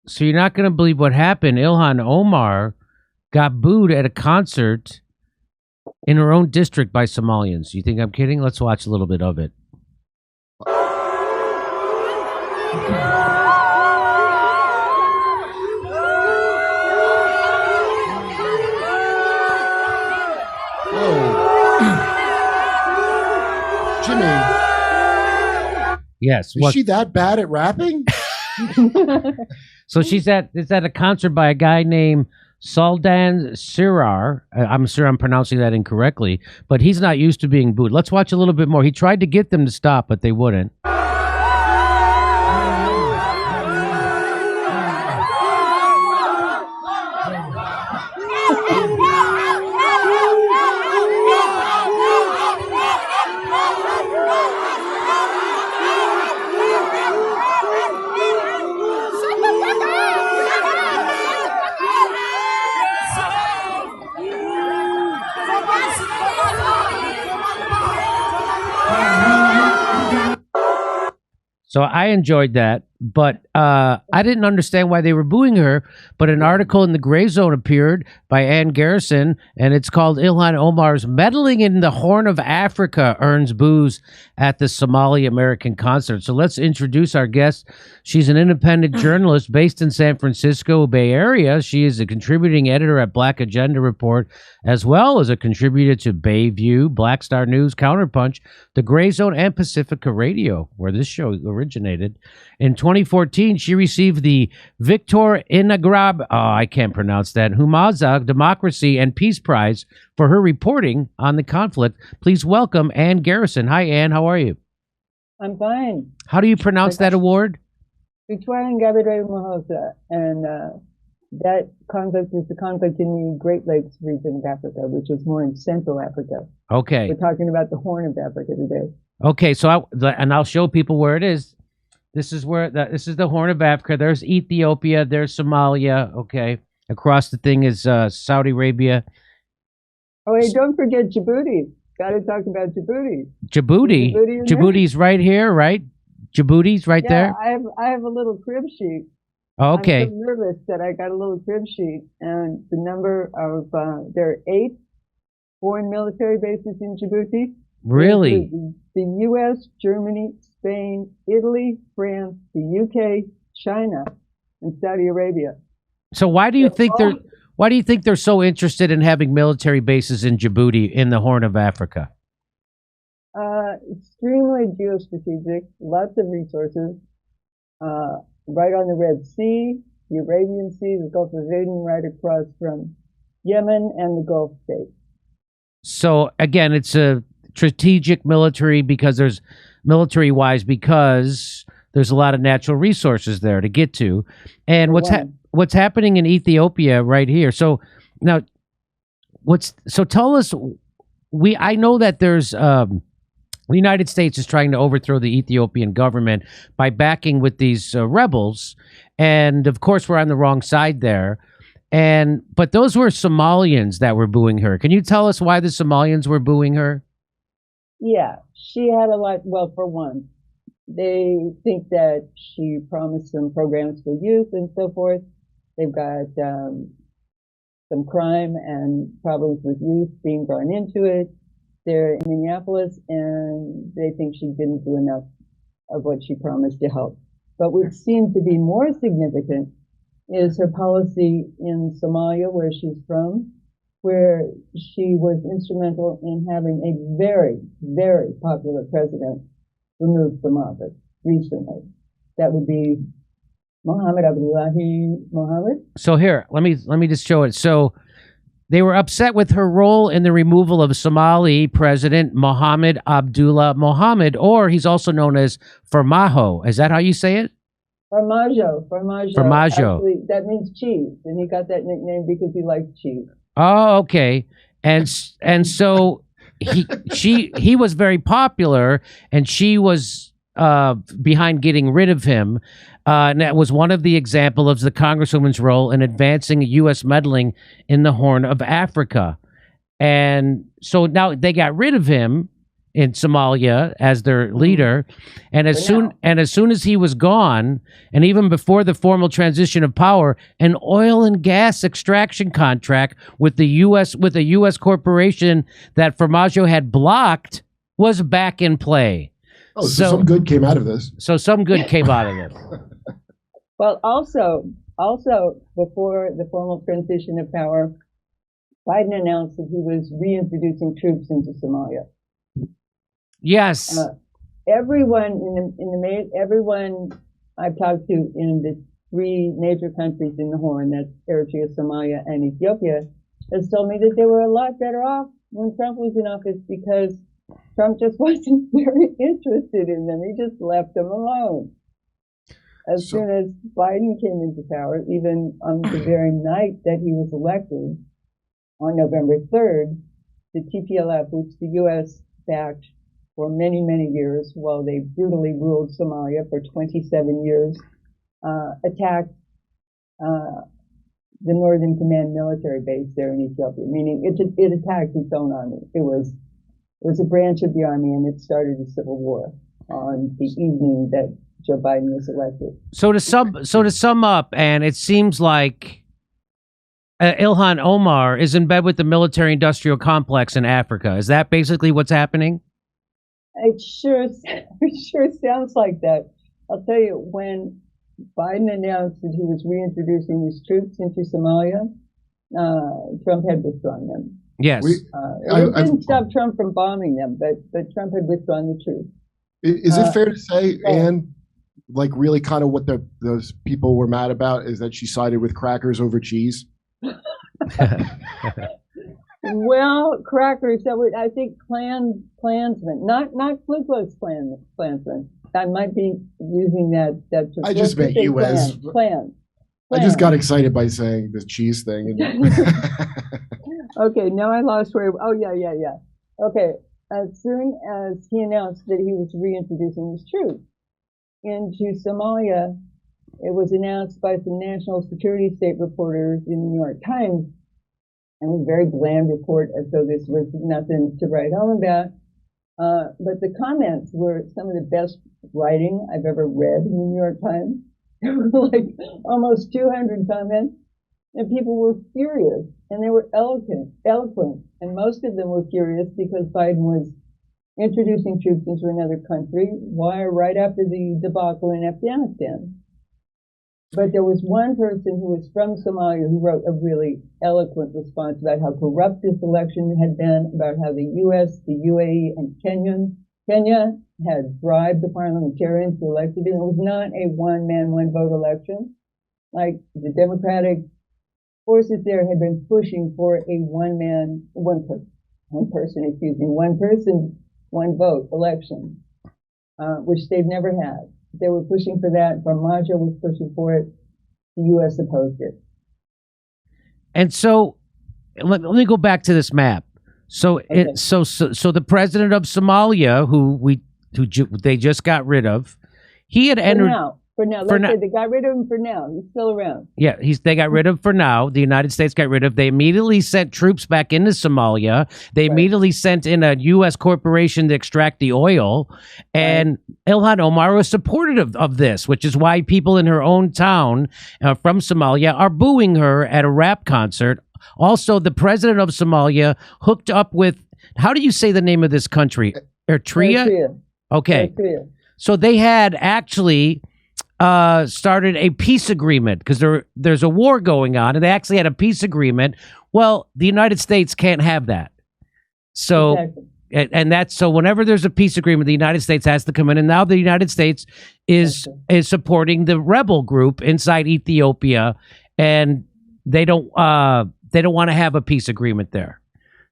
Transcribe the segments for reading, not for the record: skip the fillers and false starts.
So you're not going to believe what happened. Ilhan Omar got booed at a concert in her own district by Somalians. You think I'm kidding? Let's watch a little bit of it. Jimmy, Yes. is she that bad at rapping? So it's at a concert by a guy named Saldan Sirar. I'm sure I'm pronouncing that incorrectly, but he's not used to being booed. Let's watch a little bit more. He tried to get them to stop, but they wouldn't. So I enjoyed that, but I didn't understand why they were booing her. But an article in the Gray Zone appeared by Ann Garrison, and it's called Ilhan Omar's Meddling in the Horn of Africa Earns Boos at the Somali American Concert. So let's introduce our guest. She's an independent journalist based in San Francisco Bay Area. She is a contributing editor at Black Agenda Report, as well as a contributor to Bayview, Black Star News, Counterpunch, the Gray Zone, and Pacifica Radio, where this show originated. In 2014, she received the Victor Inagrab, I can't pronounce that, Humaza Democracy and Peace Prize for her reporting on the conflict. Please welcome Ann Garrison. Hi, Ann. How are you? I'm fine. How do you pronounce that award? Victoria Gabriel Mohosa, and that conflict is the conflict in the Great Lakes region of Africa, which is more in Central Africa. Okay. We're talking about the Horn of Africa today. Okay, so I'll show people where it is. This is this is the Horn of Africa. There's Ethiopia. There's Somalia. Okay, across the thing is Saudi Arabia. Oh, hey, don't forget Djibouti. Got to talk about Djibouti. Djibouti's right here, right? Djibouti's right there. I have a little crib sheet. Okay. I'm so nervous that I got a little crib sheet, and the number of there are 8 foreign military bases in Djibouti. Really? The U.S., Germany, Spain, Italy, France, the U.K., China, and Saudi Arabia. So why do you think they're so interested in having military bases in Djibouti in the Horn of Africa? Extremely geostrategic, lots of resources, right on the Red Sea, the Arabian Sea, the Gulf of Aden, right across from Yemen and the Gulf states. So again, it's a strategic military because there's there's a lot of natural resources there to get to. And what's happening in Ethiopia right here. So now tell us, I know that there's the United States is trying to overthrow the Ethiopian government by backing with these rebels, and of course we're on the wrong side there. But those were Somalians that were booing her. Can you tell us why the Somalians were booing her? Yeah, she had a lot. Well, for one, they think that she promised some programs for youth and so forth. They've got some crime and problems with youth being drawn into it. They're in Minneapolis, and they think she didn't do enough of what she promised to help. But what seemed to be more significant is her policy in Somalia, where she's from, where she was instrumental in having a very, very popular president removed from office recently. That would be Mohammed Abdullahi Mohammed. So here, let me just show it. So they were upset with her role in the removal of Somali President Mohammed Abdullah Mohammed, or he's also known as Farmajo. Is that how you say it? Farmajo. Actually, that means cheese, and he got that nickname because he liked cheese. Oh, okay. And so he was very popular, and she was behind getting rid of him. And that was one of the examples of the Congresswoman's role in advancing U.S. meddling in the Horn of Africa. And so now they got rid of him, in Somalia as their leader, and as For now. soon as he was gone, and even before the formal transition of power, an oil and gas extraction contract with the U.S. corporation that Formaggio had blocked was back in play. Oh, so some good came out of this. So some good came out of it. Well, also before the formal transition of power, Biden announced that he was reintroducing troops into Somalia. Yes. Everyone everyone I've talked to in the three major countries in the Horn, that's Eritrea, Somalia, and Ethiopia, has told me that they were a lot better off when Trump was in office because Trump just wasn't very interested in them. He just left them alone. As soon as Biden came into power, even on the very night that he was elected, on November 3rd, the TPLF, which the U.S. backed for many, many years while they brutally ruled Somalia for 27 years, attacked the Northern Command military base there in Ethiopia, meaning it attacked its own army. It was a branch of the army, and it started a civil war on the evening that Joe Biden was elected. So to sum up, and it seems like Ilhan Omar is in bed with the military-industrial complex in Africa. Is that basically what's happening? It sure sounds like that. I'll tell you, when Biden announced that he was reintroducing his troops into Somalia, Trump had withdrawn them. Yes. It didn't stop Trump from bombing them, but Trump had withdrawn the troops. Is it fair to say, Anne, like really kind of what those people were mad about is that she sided with crackers over cheese? Well, crackers, I think Klansmen, not Ku Klux Klansmen. I might be using that term. I just meant U.S. Klan. I just got excited by saying the cheese thing. Okay, now I lost where. Oh, yeah. Okay, as soon as he announced that he was reintroducing his troops into Somalia, it was announced by some national security state reporters in the New York Times, and a very bland report, as though this was nothing to write home about. But the comments were some of the best writing I've ever read in the New York Times. There were like almost 200 comments, and people were furious, and they were eloquent, and most of them were furious because Biden was introducing troops into another country. Why? Right after the debacle in Afghanistan. But there was one person who was from Somalia who wrote a really eloquent response about how corrupt this election had been, about how the U.S., the UAE, and Kenya had bribed the parliamentarians who elected him. It was not a one-man, one-vote election. Like the Democratic forces there had been pushing for a one person, one vote election, which they've never had. They were pushing for that. Formaggio was pushing for it. The U.S. opposed it. And so, let me go back to this map. So, Okay. so the president of Somalia, who they just got rid of, he had entered. For now. Let's say they got rid of him for now. He's still around. Yeah, they got rid of for now. The United States got rid of. They immediately sent troops back into Somalia. They immediately sent in a U.S. corporation to extract the oil. And Ilhan Omar was supportive of this, which is why people in her own town from Somalia are booing her at a rap concert. Also, the president of Somalia hooked up with, how do you say the name of this country? Eritrea? Okay. Eritrea. So they had actually started a peace agreement because there's a war going on, and they actually had a peace agreement. Well, the United States can't have that. So, and that's so whenever there's a peace agreement, the United States has to come in, and now the United States is supporting the rebel group inside Ethiopia, and they don't want to have a peace agreement there.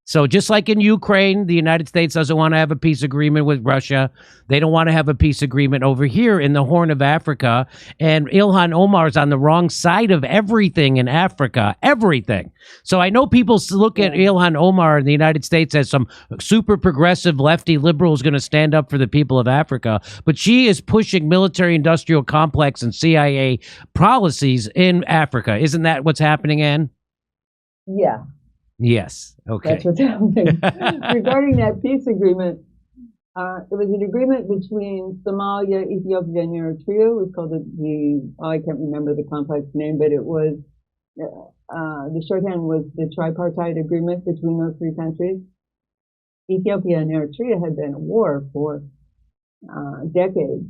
So just like in Ukraine, the United States doesn't want to have a peace agreement with Russia. They don't want to have a peace agreement over here in the Horn of Africa. And Ilhan Omar is on the wrong side of everything in Africa, everything. So I know people look at Ilhan Omar in the United States as some super progressive lefty liberal who's going to stand up for the people of Africa. But she is pushing military-industrial complex and CIA policies in Africa. Isn't that what's happening, Ann? Yeah. Yes. Okay. That's what's happening. Regarding that peace agreement, It was an agreement between Somalia, Ethiopia, and Eritrea. It was called I can't remember the complex name, but it was, the shorthand was the tripartite agreement between those three countries. Ethiopia and Eritrea had been at war for decades.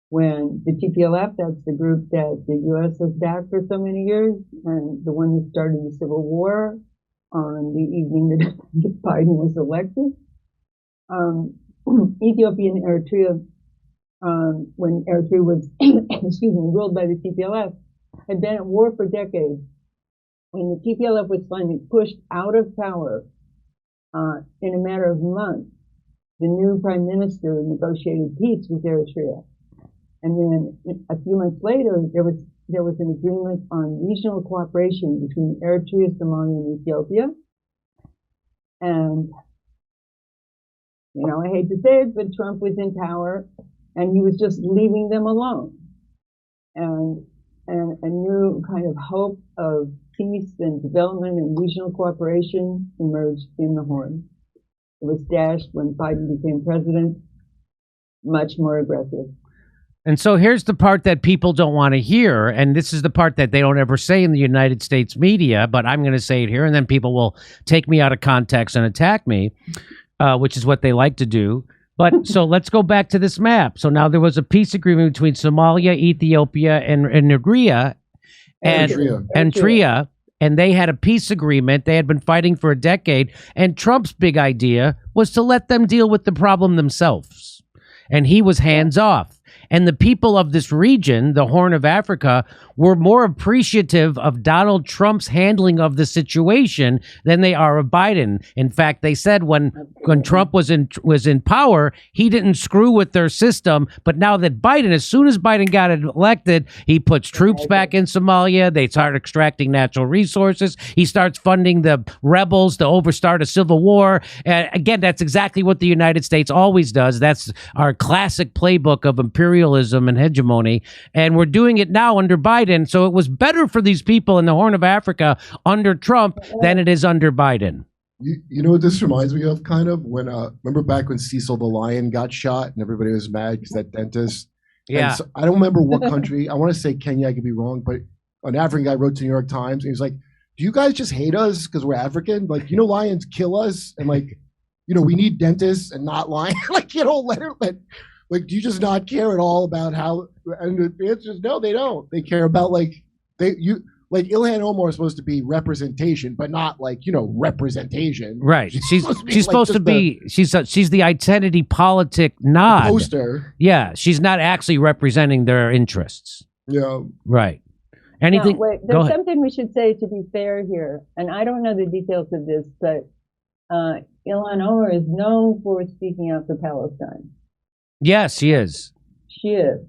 When the TPLF, that's the group that the U.S. has backed for so many years, and the one who started the civil war on the evening that Biden was elected. Ethiopia and Eritrea, when Eritrea was, ruled by the TPLF, had been at war for decades. When the TPLF was finally pushed out of power, in a matter of months, the new prime minister negotiated peace with Eritrea. And then a few months later, there was an agreement on regional cooperation between Eritrea, Somalia, and Ethiopia. And, I hate to say it, but Trump was in power and he was just leaving them alone. And a new kind of hope of peace and development and regional cooperation emerged in the Horn. It was dashed when Biden became president, much more aggressive. And so here's the part that people don't want to hear, and this is the part that they don't ever say in the United States media, but I'm going to say it here, and then people will take me out of context and attack me, which is what they like to do. But so let's go back to this map. So now there was a peace agreement between Somalia, Ethiopia, and Eritrea, and they had a peace agreement. They had been fighting for a decade, and Trump's big idea was to let them deal with the problem themselves. And he was hands off. And the people of this region, the Horn of Africa, were more appreciative of Donald Trump's handling of the situation than they are of Biden. In fact, they said when Trump was in power, he didn't screw with their system. But now that as soon as Biden got elected, he puts troops back in Somalia. They start extracting natural resources. He starts funding the rebels to overstart a civil war. Again, that's exactly what the United States always does. That's our classic playbook of imperialism and hegemony, and we're doing it now under Biden. So it was better for these people in the Horn of Africa under Trump than it is under Biden. You know what this reminds me of, kind of? When remember back when Cecil the Lion got shot and everybody was mad because that dentist. Yeah. So, I don't remember what country. I want to say Kenya. I could be wrong, but an African guy wrote to the New York Times and he was like, "Do you guys just hate us because we're African? Like, lions kill us, and like, we need dentists and not lions. Like, Like, do you just not care at all about how?" And the answer is no, they don't. They care about Ilhan Omar is supposed to be representation, but not representation. Right. She's supposed to be. She's the identity politic nod. Poster. Yeah. She's not actually representing their interests. Yeah. Right. Anything? No, wait, there's something we should say to be fair here, and I don't know the details of this, but Ilhan Omar is known for speaking out for Palestine. Yes, she is. She is.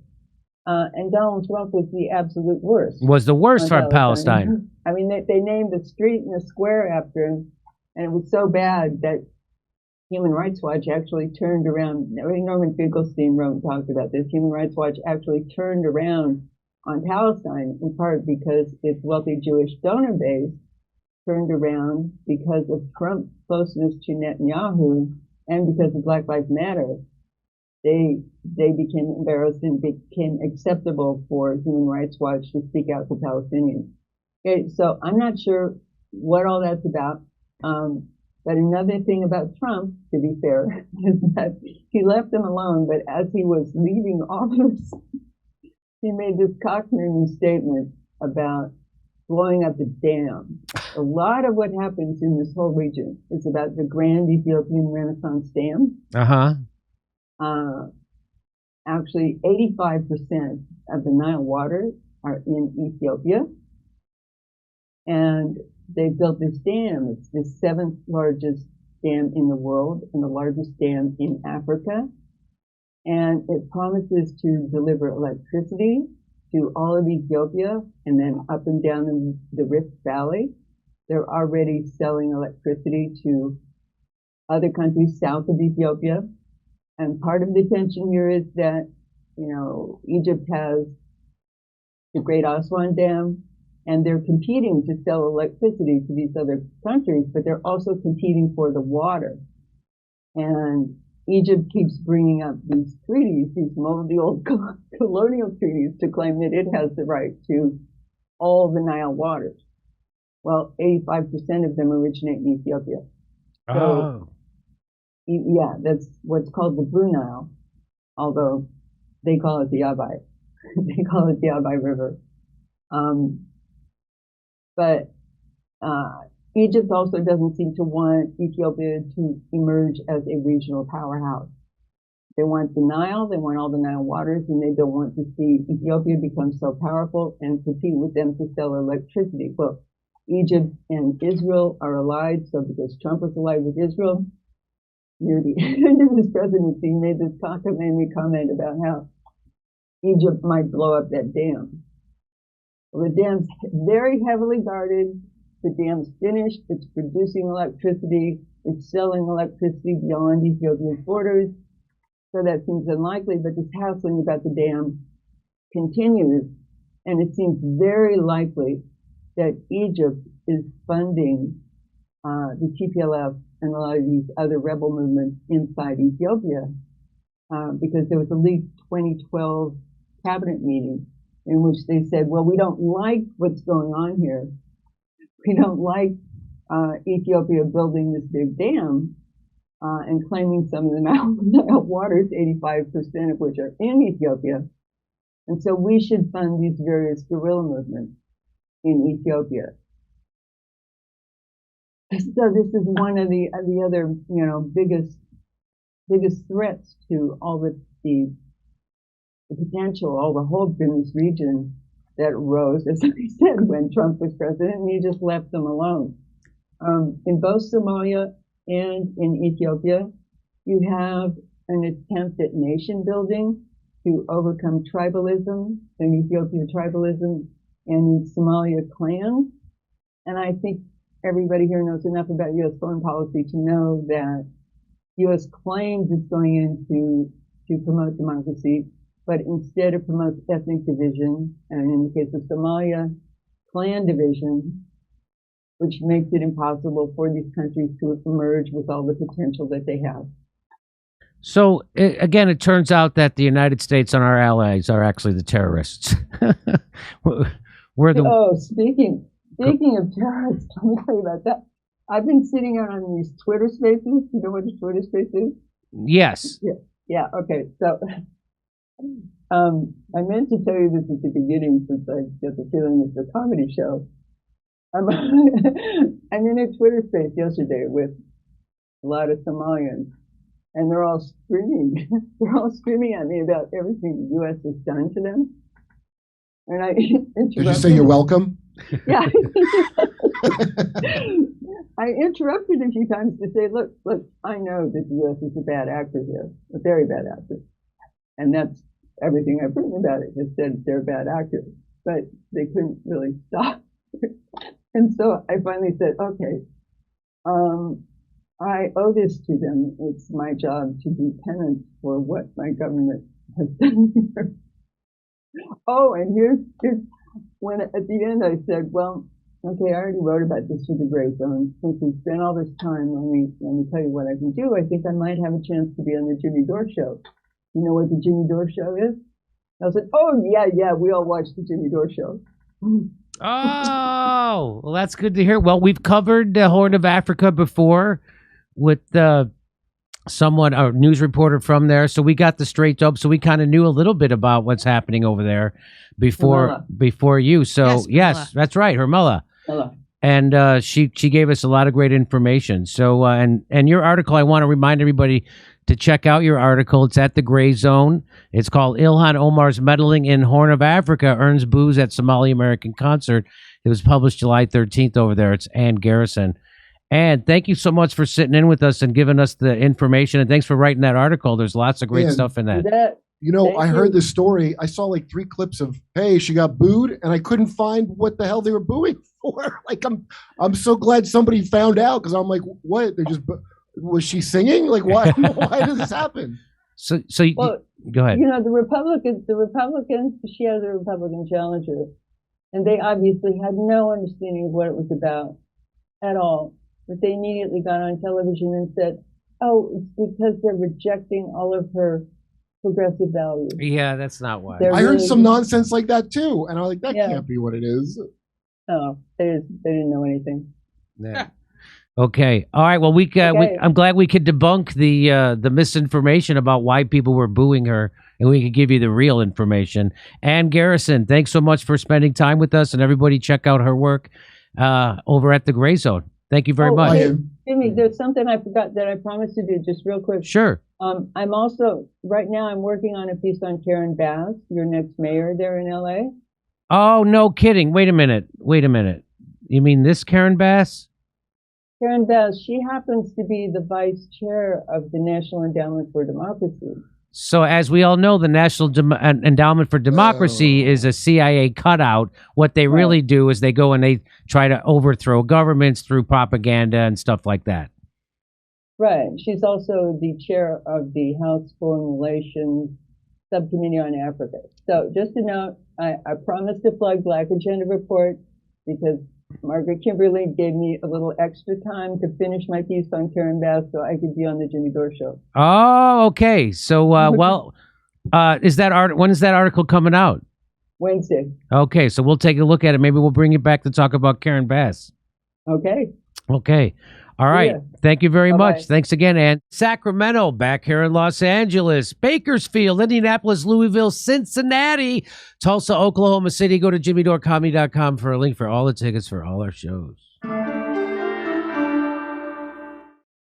And Donald Trump was the absolute worst. Was the worst for Palestine. I mean, they named the street and the square after him, and it was so bad that Human Rights Watch actually turned around. Norman Finkelstein wrote and talked about this. Human Rights Watch actually turned around on Palestine, in part because its wealthy Jewish donor base turned around because of Trump's closeness to Netanyahu and because of Black Lives Matter. They became embarrassed and became acceptable for Human Rights Watch to speak out for Palestinians. Okay, so I'm not sure what all that's about. But another thing about Trump, to be fair, is that he left them alone, but as he was leaving office, he made this cockamamie statement about blowing up the dam. A lot of what happens in this whole region is about the Grand Ethiopian Renaissance Dam. Actually, 85% of the Nile water are in Ethiopia. And they built this dam. It's the 7th largest dam in the world and the largest dam in Africa. And it promises to deliver electricity to all of Ethiopia and then up and down in the Rift Valley. They're already selling electricity to other countries south of Ethiopia. And part of the tension here is that, Egypt has the Great Aswan Dam, and they're competing to sell electricity to these other countries, but they're also competing for the water. And Egypt keeps bringing up these treaties, these moldy old colonial treaties, to claim that it has the right to all the Nile waters. Well, 85% of them originate in Ethiopia. So, Oh. yeah, that's what's called the Blue Nile, although they call it the Abai. They call it the Abai River. But Egypt also doesn't seem to want Ethiopia to emerge as a regional powerhouse. They want the Nile, they want all the Nile waters, and they don't want to see Ethiopia become so powerful and compete with them to sell electricity. Well, Egypt and Israel are allied, so because Trump was allied with Israel, near the end of his presidency, he made this comment about how Egypt might blow up that dam. Well, the dam's very heavily guarded. The dam's finished. It's producing electricity. It's selling electricity beyond Ethiopia's borders. So that seems unlikely, but this hassling about the dam continues. And it seems very likely that Egypt is funding the TPLF and a lot of these other rebel movements inside Ethiopia, because there was a leaked 2012 cabinet meeting in which they said, well, we don't like what's going on here. We don't like Ethiopia building this big dam and claiming some of the Nile waters, 85% of which are in Ethiopia. And so we should fund these various guerrilla movements in Ethiopia. So this is one of the other, biggest threats to all the potential, all the hope in this region that rose, as I said, when Trump was president, and he just left them alone. In both Somalia and in Ethiopia, you have an attempt at nation building to overcome tribalism, in Ethiopia tribalism, and in Somalia clans. And I think everybody here knows enough about U.S. foreign policy to know that U.S. claims it's going in to promote democracy, but instead it promotes ethnic division, and in the case of Somalia, clan division, which makes it impossible for these countries to emerge with all the potential that they have. So again, it turns out that the United States and our allies are actually the terrorists. We're the speaking of terrorists, let me tell you about that. I've been sitting on these Twitter spaces. You know what a Twitter space is? Yes. Yeah. Okay. So, I meant to tell you this at the beginning, since I get the feeling it's a comedy show. I'm in a Twitter space yesterday with a lot of Somalians, and they're all screaming. They're all screaming at me about everything the U.S. has done to them. And I did you say you're welcome? Yeah. I interrupted a few times to say, look, I know that the U.S. is a bad actor here, a very bad actor. And that's everything I've written about it. It said they're bad actors, but they couldn't really stop. And so I finally said, okay, I owe this to them. It's my job to do penance for what my government has done here. Oh, and here's when at the end I said, well, okay, I already wrote about this for the Gray Zone. Since we spent all this time, let me tell you what I can do. I think I might have a chance to be on the Jimmy Dore show. You know what the Jimmy Dore show is? I said, oh, yeah, we all watch the Jimmy Dore show. Oh, well, that's good to hear. Well, we've covered the Horn of Africa before with someone, a news reporter from there. So we got the straight dope. So we kind of knew a little bit about what's happening over there before you. So yes, that's right, Hermela. And she gave us a lot of great information. So and your article, I want to remind everybody to check out your article. It's at the Gray Zone. It's called Ilhan Omar's Meddling in Horn of Africa Earns Booze at Somali American Concert. It was published July 13th over there. It's Ann Garrison. And thank you so much for sitting in with us and giving us the information. And thanks for writing that article. There's lots of great stuff in that. You know, I heard this story. I saw like 3 clips of, hey, she got booed, and I couldn't find what the hell they were booing for. Like, I'm so glad somebody found out, because I'm like, what? They're just, was she singing? Like, why? Why did this happen? So go ahead. You know, the Republicans, she has a Republican challenger, and they obviously had no understanding of what it was about at all. But they immediately got on television and said, Oh, it's because they're rejecting all of her progressive values. Yeah, that's not why. They're I heard really- some nonsense like that too, and I was like, that Yeah. can't be what it is. Oh, they didn't know anything. Yeah. Okay. All right. Well, Okay. I'm glad we could debunk the misinformation about why people were booing her, and we could give you the real information. Ann Garrison, thanks so much for spending time with us, and everybody check out her work over at the Gray Zone. Thank you very Oh, much. hey, Jimmy, there's something I forgot that I promised to do just real quick. Sure. I'm also right now I'm working on a piece on Karen Bass, your next mayor there in LA. Oh, no kidding. Wait a minute. You mean this Karen Bass? Karen Bass, she happens to be the vice chair of the National Endowment for Democracy. So, as we all know, the National Endowment for Democracy Oh. is a CIA cutout. What they really do is they go and they try to overthrow governments through propaganda and stuff like that. Right. She's also the chair of the House Foreign Relations Subcommittee on Africa. So just a note, I promised to plug Black Agenda Report because Margaret Kimberly gave me a little extra time to finish my piece on Karen Bass so I could be on the Jimmy Dore show. Oh, okay. So, is that when is that article coming out? Wednesday. Okay, so we'll take a look at it. Maybe we'll bring you back to talk about Karen Bass. Okay. Okay. All right. Yeah. Thank you very Bye-bye. much. Thanks again, Ann. Sacramento, back here in Los Angeles, Bakersfield, Indianapolis, Louisville, Cincinnati, Tulsa, Oklahoma City. Go to jimmydorecomedy.com for a link for all the tickets for all our shows.